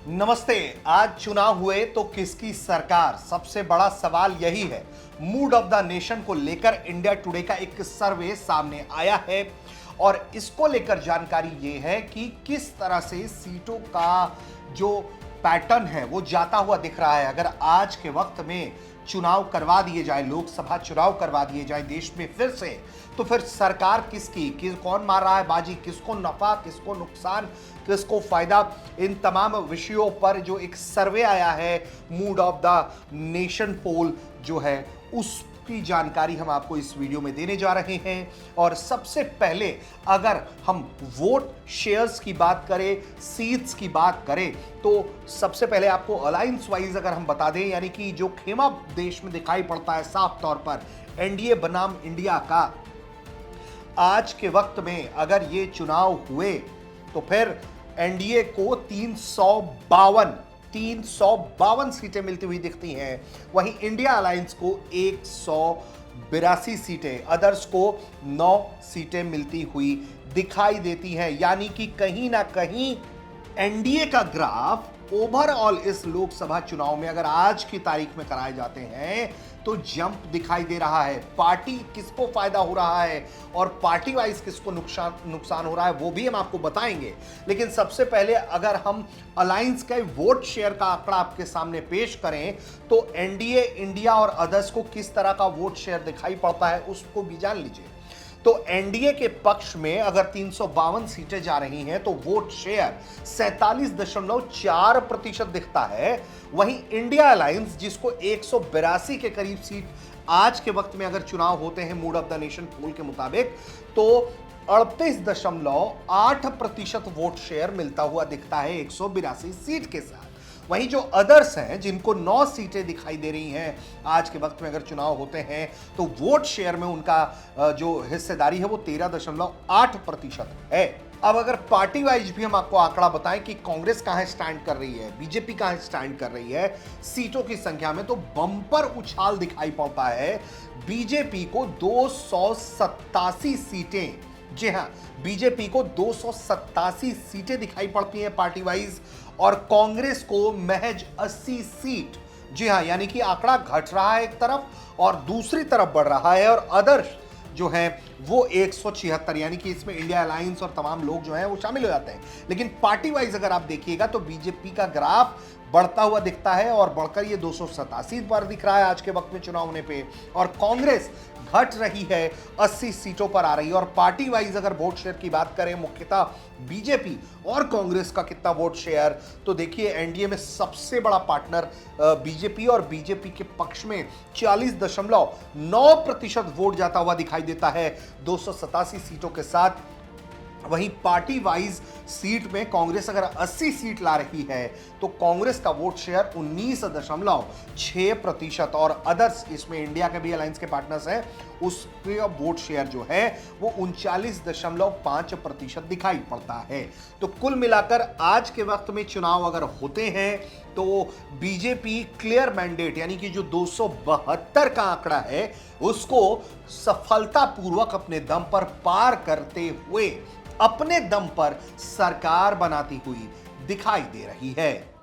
नमस्ते। आज चुनाव हुए तो किसकी सरकार, सबसे बड़ा सवाल यही है। मूड ऑफ द नेशन को लेकर इंडिया टुडे का एक सर्वे सामने आया है और इसको लेकर जानकारी यह है कि किस तरह से सीटों का जो पैटर्न है वो जाता हुआ दिख रहा है। अगर आज के वक्त में चुनाव करवा दिए जाए, लोकसभा चुनाव करवा दिए जाए देश में फिर से, तो फिर सरकार किसकी, कौन मार रहा है बाजी, किसको नफा, किसको नुकसान, किसको फायदा, इन तमाम विषयों पर जो एक सर्वे आया है मूड ऑफ द नेशन पोल जो है उसकी जानकारी हम आपको इस वीडियो में देने जा रहे हैं। और सबसे पहले अगर हम वोट शेयर्स की बात करें, सीट्स की बात करें, तो सबसे पहले आपको अलायंस वाइज अगर हम बता दें, यानी कि जो खेमा देश में दिखाई पड़ता है साफ तौर पर एनडीए बनाम इंडिया का, आज के वक्त में अगर ये चुनाव हुए तो फिर एनडीए को 352 सीटें मिलती हुई दिखती हैं। वहीं इंडिया अलायंस को 182 सीटें, अदर्स को 9 सीटें मिलती हुई दिखाई देती हैं। यानी कि कहीं ना कहीं एनडीए का ग्राफ ओवरऑल इस लोकसभा चुनाव में अगर आज की तारीख में कराए जाते हैं तो जंप दिखाई दे रहा है। पार्टी किसको फायदा हो रहा है और पार्टी वाइज किसको नुकसान हो रहा है वो भी हम आपको बताएंगे। लेकिन सबसे पहले अगर हम अलायंस के वोट शेयर का आंकड़ा आपके सामने पेश करें तो एनडीए, इंडिया और अदर्स को किस तरह का वोट शेयर दिखाई पड़ता है उसको भी जान लीजिए। तो एनडीए के पक्ष में अगर 352 सीटें जा रही हैं तो वोट शेयर 47.4% दिखता है। वहीं इंडिया अलायंस जिसको 182 के करीब सीट आज के वक्त में अगर चुनाव होते हैं मूड ऑफ द नेशन पोल के मुताबिक तो 38.8% वोट शेयर मिलता हुआ दिखता है 182 सीट के साथ। वहीं जो अदर्स हैं जिनको 9 सीटें दिखाई दे रही हैं आज के वक्त में अगर चुनाव होते हैं तो वोट शेयर में उनका जो हिस्सेदारी है वो 13.8% है। अब अगर पार्टी वाइज भी हम आपको आंकड़ा बताएं कि कांग्रेस कहां स्टैंड कर रही है, बीजेपी कहां स्टैंड कर रही है सीटों की संख्या में, तो बम्पर उछाल दिखाई पड़ता है। बीजेपी को 287 सीटें, जी हां, बीजेपी को 287 सीटें दिखाई पड़ती हैं पार्टी वाइज और कांग्रेस को महज 80 सीट। जी हां, यानी कि आंकड़ा घट रहा है एक तरफ और दूसरी तरफ बढ़ रहा है। और अदर्स जो है वो 176, यानी कि इसमें इंडिया अलायंस और तमाम लोग जो हैं वो शामिल हो जाते हैं। लेकिन पार्टी वाइज अगर आप देखिएगा तो बीजेपी का ग्राफ बढ़ता हुआ दिखता है और बढ़कर ये 287 पर दिख रहा है आज के वक्त में चुनाव होने पे, और कांग्रेस घट रही है, 80 सीटों पर आ रही है। और पार्टी वाइज अगर वोट शेयर की बात करें, मुख्यतः बीजेपी और कांग्रेस का कितना वोट शेयर, तो देखिए एनडीए में सबसे बड़ा पार्टनर बीजेपी और बीजेपी के पक्ष में 40.9% वोट जाता हुआ दिखाई देता है 287 सीटों के साथ। वहीं पार्टी वाइज सीट में कांग्रेस अगर 80 सीट ला रही है तो कांग्रेस का वोट शेयर 19.6% और अदर्स, इसमें इंडिया के भी अलायंस के पार्टनर्स हैं, उसका वोट शेयर जो है वो 39.5% दिखाई पड़ता है। तो कुल मिलाकर आज के वक्त में चुनाव अगर होते हैं तो बीजेपी क्लियर मैंडेट, यानी कि जो 272 का आंकड़ा है उसको सफलतापूर्वक अपने दम पर पार करते हुए अपने दम पर सरकार बनाती हुई दिखाई दे रही है।